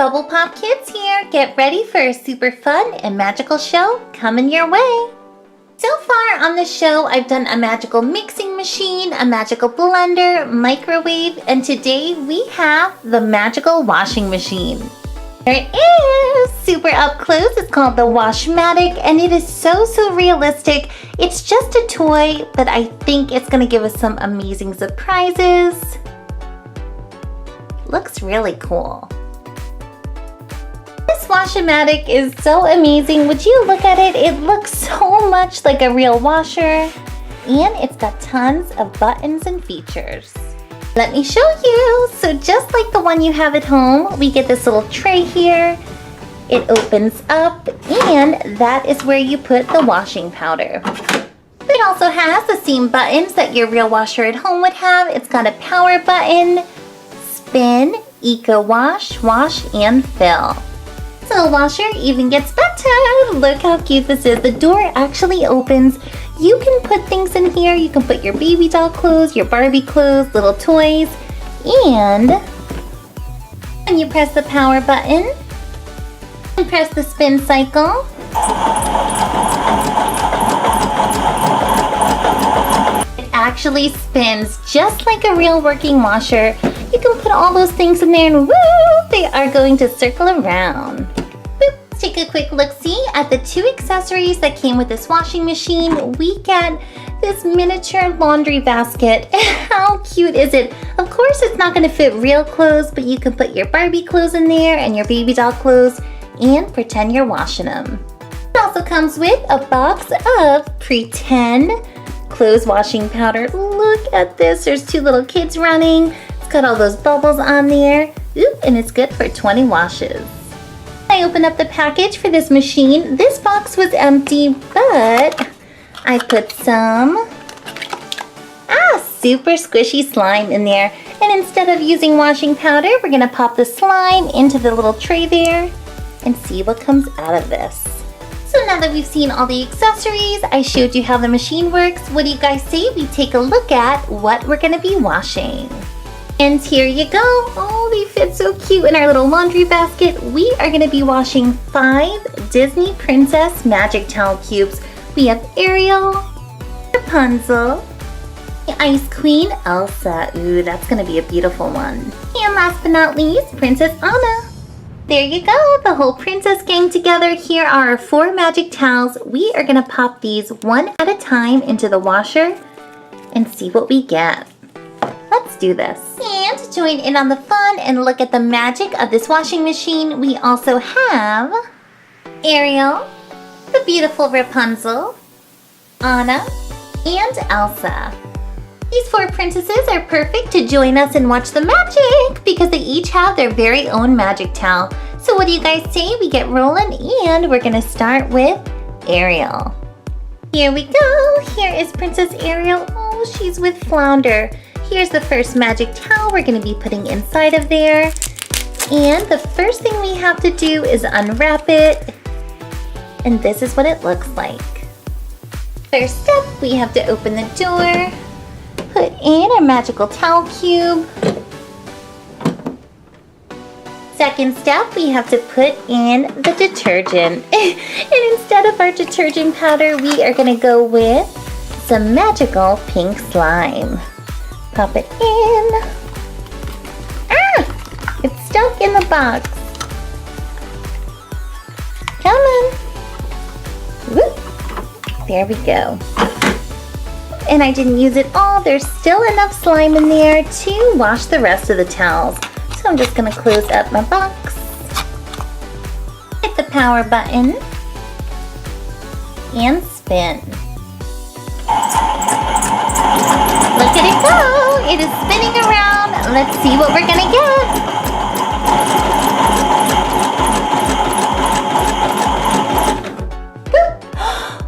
Bubble Pop Kids here. Get ready for a super fun and magical show coming your way. So far on the show, I've done a magical mixing machine, a magical blender, microwave, and today we have the magical washing machine. There it is! Super up close. It's called the Washmatic, and it is so realistic. It's just a toy, but I think it's going to give us some amazing surprises. Looks really cool. This Washmatic is so amazing. Would you look at it? It looks so much like a real washer, and it's got tons of buttons and features. Let me show you. So just like the one you have at home, we get this little tray here. It opens up, and that is where you put the washing powder. It also has the same buttons that your real washer at home would have. It's got a power button, spin, eco wash, wash, and fill. So the washer even gets better. Look how cute this is. The door actually opens. You can put things in here. You can put your baby doll clothes, your Barbie clothes, little toys. And when you press the power button and press the spin cycle, it actually spins just like a real working washer. You can put all those things in there and woo, they are going to circle around. Let's take a quick look-see at the two accessories that came with this washing machine. We get this miniature laundry basket. How cute is it? Of course, it's not going to fit real clothes, but you can put your Barbie clothes in there and your baby doll clothes and pretend you're washing them. It also comes with a box of pretend clothes washing powder. Look at this. There's two little kids running. Got all those bubbles on there. Oop, and it's good for 20 washes. I opened up the package for this machine. This box was empty, but I put some super squishy slime in there. And instead of using washing powder, we're gonna pop the slime into the little tray there and see what comes out of this. So now that we've seen all the accessories, I showed you how the machine works. What do you guys say we take a look at what we're gonna be washing? And here you go. Oh, they fit so cute in our little laundry basket. We are going to be washing 5 Disney Princess Magic Towel Cubes. We have Ariel, Rapunzel, the Ice Queen, Elsa. Ooh, that's going to be a beautiful one. And last but not least, Princess Anna. There you go, the whole princess gang together. Here are our 4 magic towels. We are going to pop these one at a time into the washer and see what we get. Let's do this. And to join in on the fun and look at the magic of this washing machine, we also have Ariel, the beautiful Rapunzel, Anna, and Elsa. These 4 princesses are perfect to join us and watch the magic because they each have their very own magic towel. So what do you guys say we get rolling? And we're gonna start with Ariel. Here we go. Here is Princess Ariel. Oh, she's with Flounder. Here's the first magic towel we're going to be putting inside of there. And the first thing we have to do is unwrap it. And this is what it looks like. First step, we have to open the door, put in our magical towel cube. Second step, we have to put in the detergent. And instead of our detergent powder, we are going to go with some magical pink slime. Pop it in. It's stuck in the box. Come on. Whoop. There we go. And I didn't use it all. There's still enough slime in there to wash the rest of the towels. So I'm just gonna close up my box. Hit the power button and spin. Look at it go! It is spinning around. Let's see what we're gonna get.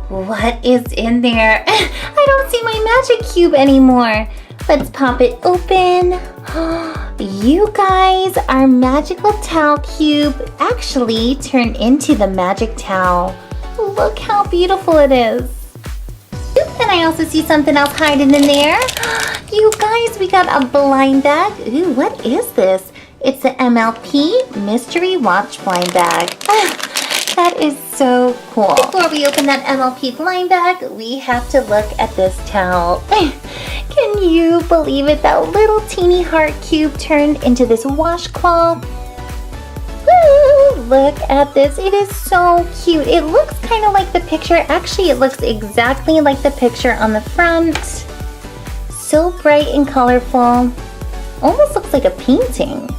What is in there? I don't see my magic cube anymore. Let's pop it open. You guys, our magical towel cube actually turned into the magic towel. Look how beautiful it is. And I also see something else hiding in there. You guys, we got a blind bag. Ooh, what is this? It's the MLP Mystery Watch Blind Bag. That is so cool. Before we open that MLP blind bag, we have to look at this towel. Can you believe it? That little teeny heart cube turned into this washcloth. Woo! Look at this. It is so cute. It looks kind of like the picture. Actually, it looks exactly like the picture on the front. So bright and colorful. Almost looks like a painting.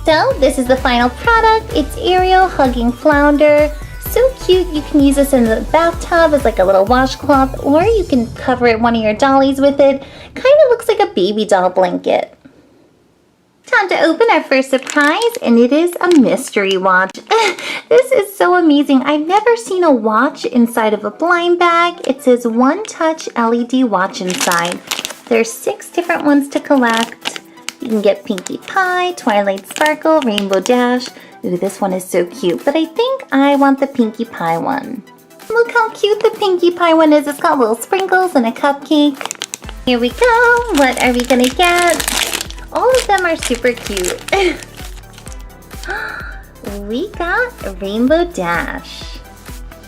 So this is the final product. It's Ariel hugging Flounder. So cute. You can use this in the bathtub as like a little washcloth, or you can cover one of your dollies with it. Kind of looks like a baby doll blanket. Time to open our first surprise, and it is a mystery watch. This is so amazing. I've never seen a watch inside of a blind bag. It says One Touch LED watch inside. There's 6 different ones to collect. You can get Pinkie Pie, Twilight Sparkle, Rainbow Dash. Ooh, this one is so cute, but I think I want the Pinkie Pie one. Look how cute the Pinkie Pie one is. It's got little sprinkles and a cupcake. Here we go. What are we gonna get? All of them are super cute. We got a Rainbow Dash.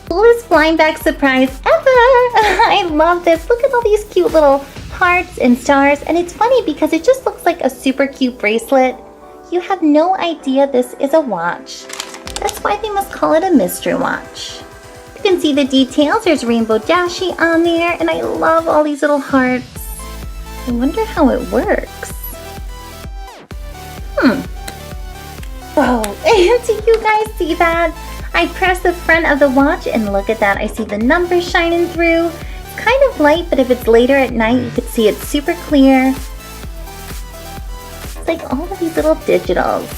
Coolest blind bag surprise ever. I love this. Look at all these cute little hearts and stars, and it's funny because it just looks like a super cute bracelet. You have no idea this is a watch. That's why they must call it a mystery watch. You can see the details. There's Rainbow Dashie on there, and I love all these little hearts. I wonder how it works. Whoa, do you guys see that? I press the front of the watch and look at that. I see the numbers shining through. Kind of light, but if it's later at night, you could see it's super clear. It's like all of these little digitals.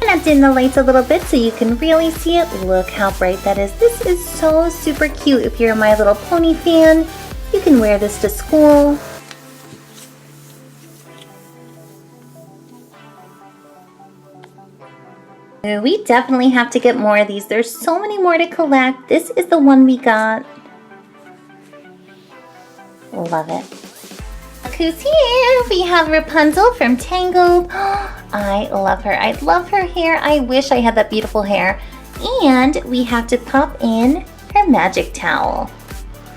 I'm gonna dim the lights a little bit so you can really see it. Look how bright that is. This is so super cute. If you're a My Little Pony fan, you can wear this to school. We definitely have to get more of these. There's so many more to collect. This is the one we got. Love it. Look who's here. We have Rapunzel from Tangled. I love her. I love her hair. I wish I had that beautiful hair. And we have to pop in her magic towel.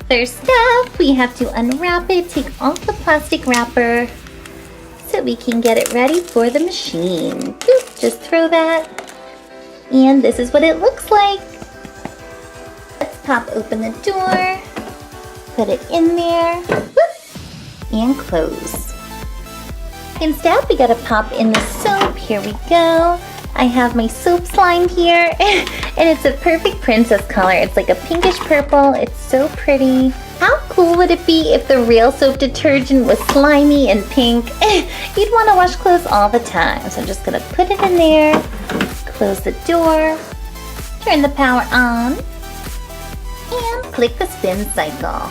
First up, we have to unwrap it, take off the plastic wrapper so we can get it ready for the machine. Boop, just throw that. And this is what it looks like. Let's pop open the door. Put it in there, whoop, and close. Second step, we gotta pop in the soap. Here we go. I have my soap slime here, and it's a perfect princess color. It's like a pinkish purple. It's so pretty. How cool would it be if the real soap detergent was slimy and pink? You'd want to wash clothes all the time. So I'm just gonna put it in there, close the door, turn the power on, and click the spin cycle.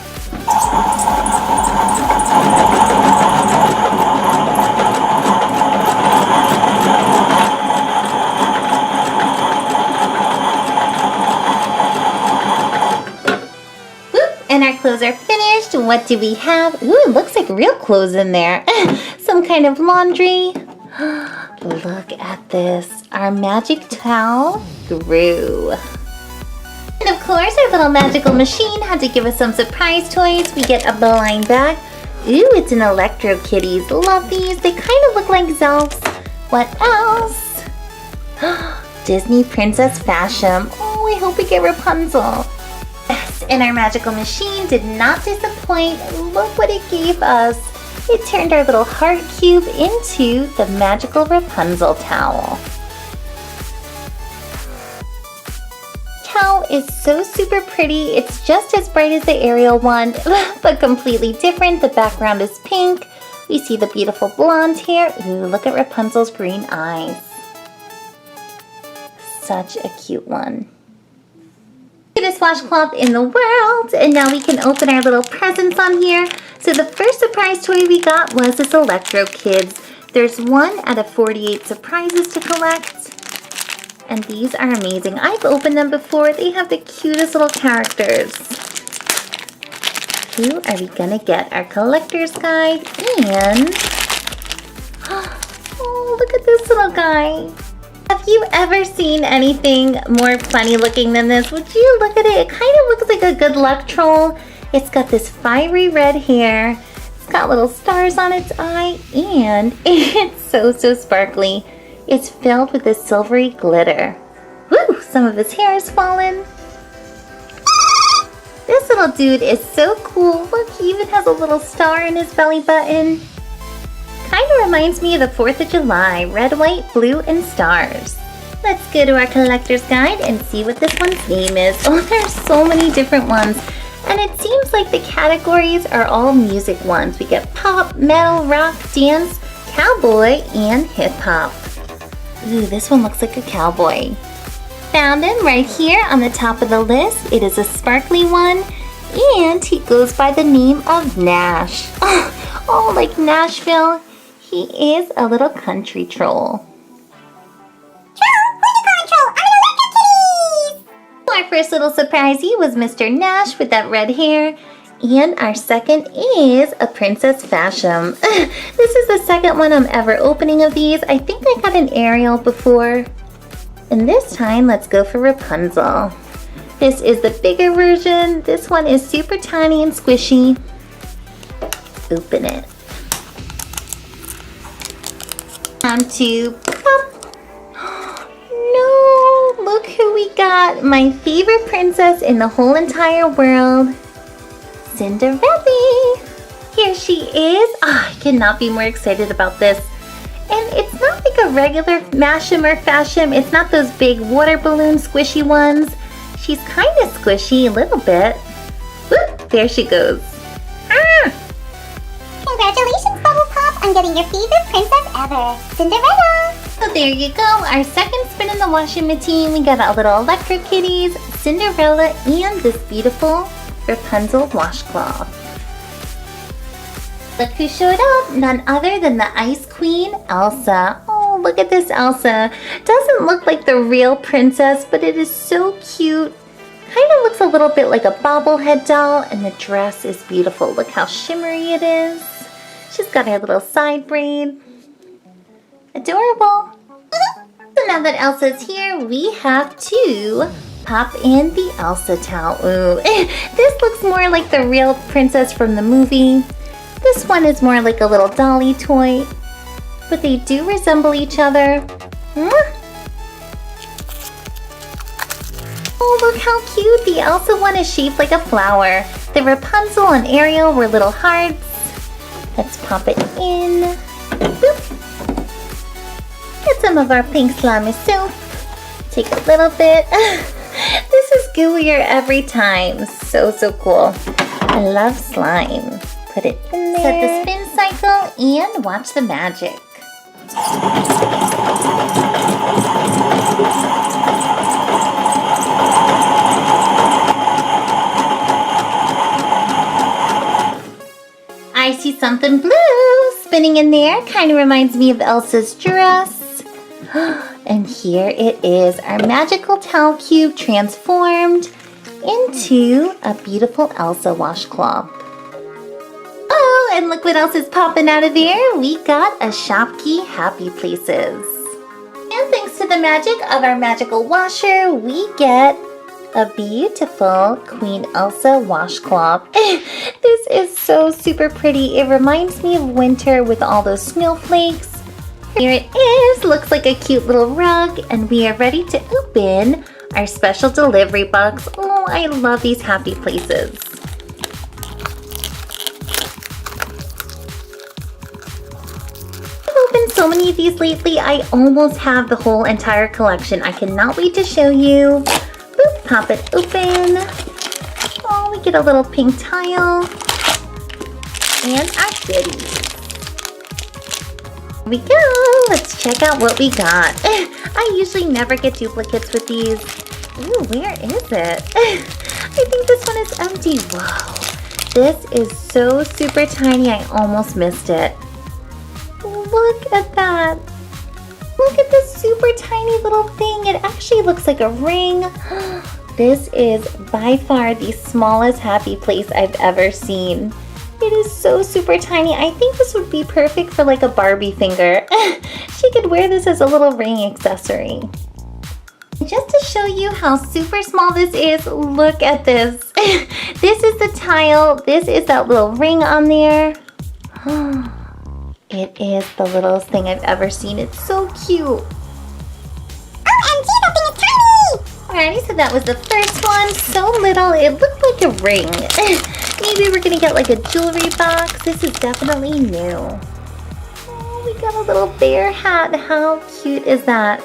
And our clothes are finished. What do we have? Ooh, it looks like real clothes in there. Some kind of laundry. Look at this. Our magic towel grew. And of course, our little magical machine had to give us some surprise toys. We get a blind bag. Ooh, it's an Electro Kitties. Love these. They kind of look like Zelfs. What else? Disney Princess Fashion. Oh, I hope we get Rapunzel. Yes, and our magical machine did not disappoint. Look what it gave us. It turned our little heart cube into the magical Rapunzel towel. Towel is so super pretty. It's just as bright as the Ariel one, but completely different. The background is pink. We see the beautiful blonde hair. Ooh, look at Rapunzel's green eyes. Such a cute one. Cutest washcloth in the world, and now we can open our little presents on here. So the first surprise toy we got was this Electro Kids. There's 1 out of 48 surprises to collect, and these are amazing. I've opened them before. They have the cutest little characters. Who are we gonna get? Our collector's guide and oh, look at this little guy. Have you ever seen anything more funny looking than this? Would you look at it? It kind of looks like a good luck troll. It's got this fiery red hair. It's got little stars on its eye, and it's so sparkly. It's filled with this silvery glitter. Woo! Some of his hair has fallen. This little dude is so cool. Look, he even has a little star in his belly button. Kind of reminds me of the 4th of July. Red, white, blue, and stars. Let's go to our collector's guide and see what this one's name is. Oh, there's so many different ones. And it seems like the categories are all music ones. We get pop, metal, rock, dance, cowboy, and hip hop. Ooh, this one looks like a cowboy. Found him right here on the top of the list. It is a sparkly one, and he goes by the name of Nash. Oh, like Nashville. He is a little country troll. Our first little surprisey was Mr. Nash with that red hair. And our second is a Princess Fashion. This is the second one I'm ever opening of these. I think I got an Ariel before. And this time, let's go for Rapunzel. This is the bigger version. This one is super tiny and squishy. Open it. Time to pop. No, look who we got. My favorite princess in the whole entire world, Cinderella. Here she is. I cannot be more excited about this. And it's not like a regular Mash'em or Fash'em. It's not those big water balloon squishy ones. She's kind of squishy a little bit. Whoop, there she goes. Congratulations, Bubble Pop, on getting your favorite princess ever, Cinderella. So there you go, our second spin in the washing machine. We got our little Electro Kitties, Cinderella, and this beautiful Rapunzel washcloth. Look who showed up, none other than the Ice Queen, Elsa. Oh, look at this Elsa. Doesn't look like the real princess, but it is so cute. Kind of looks a little bit like a bobblehead doll, and the dress is beautiful. Look how shimmery it is. She's got her little side braid. Adorable. So now that Elsa's here, we have to pop in the Elsa towel. Ooh, this looks more like the real princess from the movie. This one is more like a little dolly toy, but they do resemble each other. Oh, look how cute. The Elsa one is shaped like a flower. The Rapunzel and Ariel were little hearts. Let's pop it in. Boop. Get some of our pink slimy soap. Take a little bit. This is gooier every time. So cool. I love slime. Put it in there. Set the spin cycle and watch the magic. I see something blue spinning in there. Kind of reminds me of Elsa's dress. And here it is, our magical towel cube transformed into a beautiful Elsa washcloth. Oh, and look what else is popping out of there. We got a Shopkey Happy Places. And thanks to the magic of our magical washer, we get a beautiful Queen Elsa washcloth. This is so super pretty. It reminds me of winter with all those snowflakes. Here it is. Looks like a cute little rug, and we are ready to open our special delivery box. Oh, I love these happy places. I've opened so many of these lately. I almost have the whole entire collection. I cannot wait to show you. Boop, pop it open. Oh, we get a little pink tile. And our goodies. Here we go. Let's check out what we got. I usually never get duplicates with these. Ooh, where is it? I think this one is empty. Whoa. This is so super tiny. I almost missed it. Look at that. Look at this super tiny little thing. It actually looks like a ring. This is by far the smallest happy place I've ever seen. It is so super tiny. I think this would be perfect for like a Barbie finger. She could wear this as a little ring accessory. Just to show you how super small this is, look at this. This is the tile. This is that little ring on there. It is the littlest thing I've ever seen. It's so cute. OMG, that thing is tiny! Alrighty, so that was the first one. So little, it looked like a ring. Maybe we're gonna get like a jewelry box. This is definitely new. Oh, we got a little bear hat. How cute is that?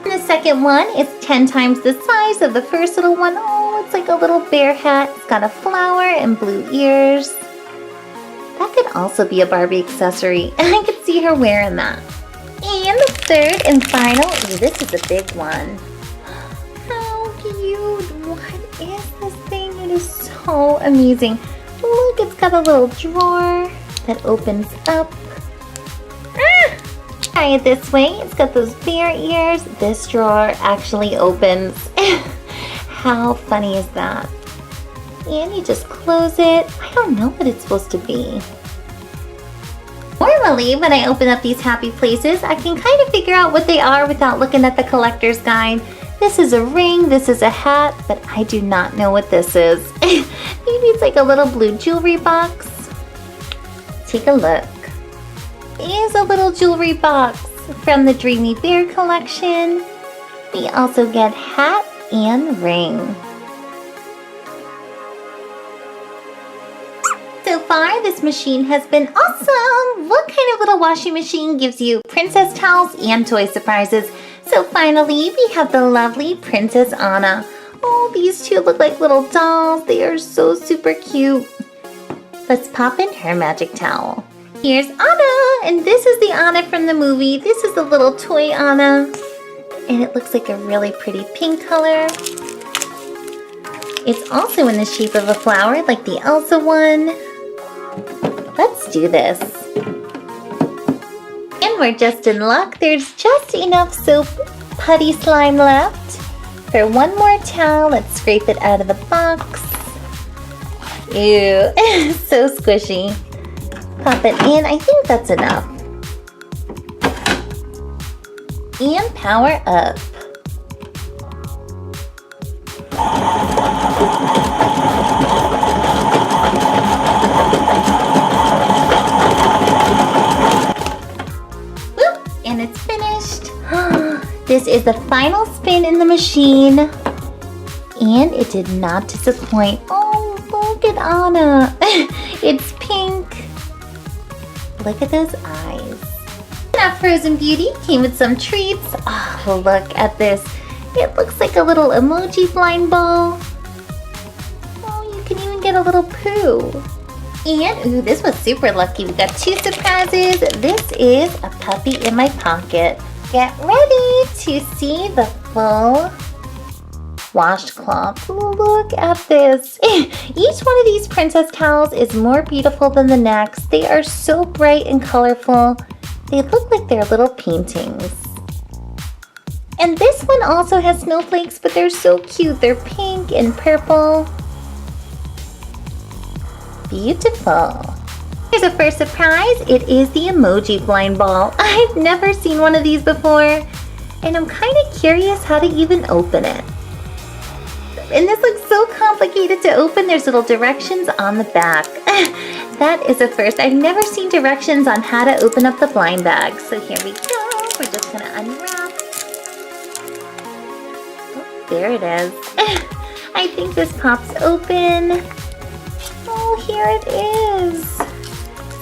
And the second one is 10 times the size of the first little one. Oh, it's like a little bear hat. It's got a flower and blue ears. That could also be a Barbie accessory. I could see her wearing that. And the third and final, ooh, this is a big one. How cute. What is this thing? It is so amazing. Look, it's got a little drawer that opens up. Try it this way. It's got those bear ears. This drawer actually opens. How funny is that? And you just close it. I don't know what it's supposed to be. Normally, when I open up these happy places, I can kind of figure out what they are without looking at the collector's guide. This is a ring, this is a hat, but I do not know what this is. Maybe it's like a little blue jewelry box. Take a look. It is a little jewelry box from the Dreamy Bear collection. We also get hat and ring. So far, this machine has been awesome! What kind of little washing machine gives you princess towels and toy surprises? So finally, we have the lovely Princess Anna. Oh, these two look like little dolls. They are so super cute. Let's pop in her magic towel. Here's Anna, and this is the Anna from the movie. This is the little toy Anna, and it looks like a really pretty pink color. It's also in the shape of a flower, like the Elsa one. Let's do this. And we're just in luck. There's just enough soap putty slime left. For one more towel, let's scrape it out of the box. Ew, so squishy. Pop it in. I think that's enough. And power up. Whoop, and it's finished. This is the final spin in the machine. And it did not disappoint. Oh, look at Anna. It's pink. Look at those eyes. Our Frozen Beauty came with some treats. Oh, look at this. It looks like a little emoji blind ball. Oh, you can even get a little poo. And, ooh, this was super lucky. We got 2 surprises. This is a puppy in my pocket. Get ready to see the full washcloth. Look at this. Each one of these princess towels is more beautiful than the next. They are so bright and colorful. They look like they're little paintings. And this one also has snowflakes, but they're so cute. They're pink and purple. Beautiful. Here's a first surprise. It is the emoji blind ball. I've never seen one of these before, and I'm kind of curious how to even open it. And this looks so complicated to open. There's little directions on the back. That is a first. I've never seen directions on how to open up the blind bag. So here we go. We're just gonna unwrap. Oh, there it is. I think this pops open. Oh, here it is.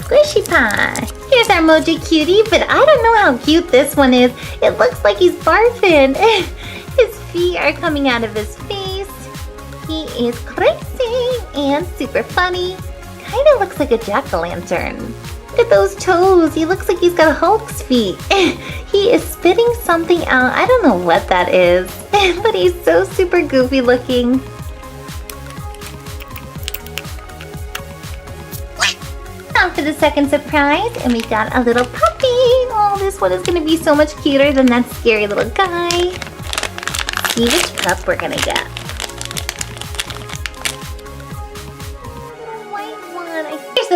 Squishy pie. Here's our Moji Cutie, but I don't know how cute this one is. It looks like he's barfing. His feet are coming out of his face. He is crazy and super funny. Kind of looks like a jack-o'-lantern. Look at those toes. He looks like he's got Hulk's feet. He is spitting something out. I don't know what that is, but he's so super goofy looking. Time for the second surprise, and we got a little puppy. Oh, this one is going to be so much cuter than that scary little guy. See which pup we're going to get.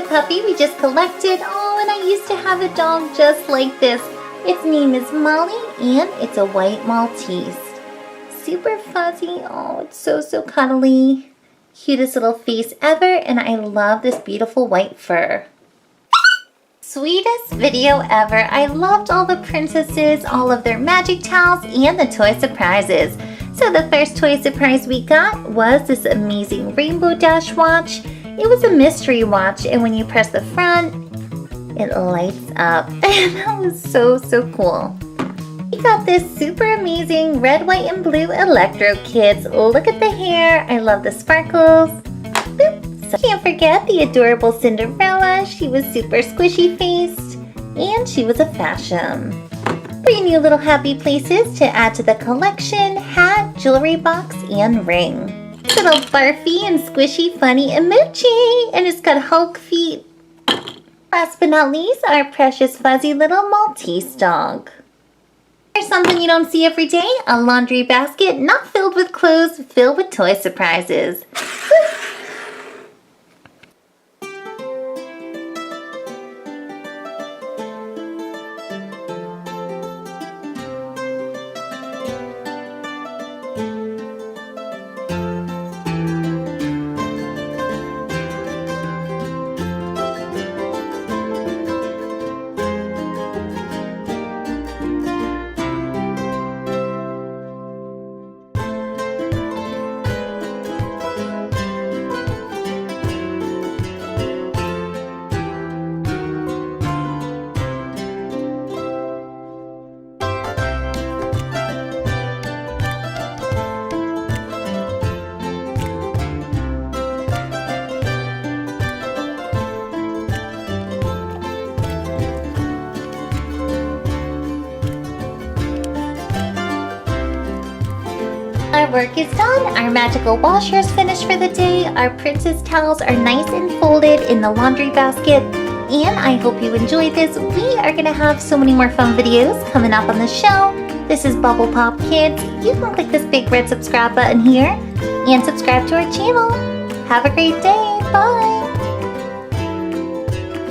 puppy we just collected. Oh, and I used to have a dog just like this. Its name is Molly, and it's a white Maltese. Super fuzzy. Oh, it's so cuddly. Cutest little face ever, and I love this beautiful white fur. Sweetest video ever. I loved all the princesses, all of their magic towels, and the toy surprises. So the first toy surprise we got was this amazing Rainbow Dash watch. It was a mystery watch, and when you press the front, it lights up. And that was so cool. We got this super amazing red, white, and blue electro kits. Look at the hair. I love the sparkles. Boop. So can't forget the adorable Cinderella. She was super squishy faced, and she was a fashion. 3 new little happy places to add to the collection: hat, jewelry box, and ring. Little barfy and squishy funny emoji, and it's got Hulk feet. Last but not least, our precious fuzzy little Maltese dog. Here's something you don't see every day: a laundry basket not filled with clothes, filled with toy surprises. Our work is done. Our magical washer is finished for the day. Our princess towels are nice and folded in the laundry basket. And I hope you enjoyed this. We are going to have so many more fun videos coming up on the show. This is Bubble Pop Kids. You can click this big red subscribe button here and subscribe to our channel. Have a great day. Bye.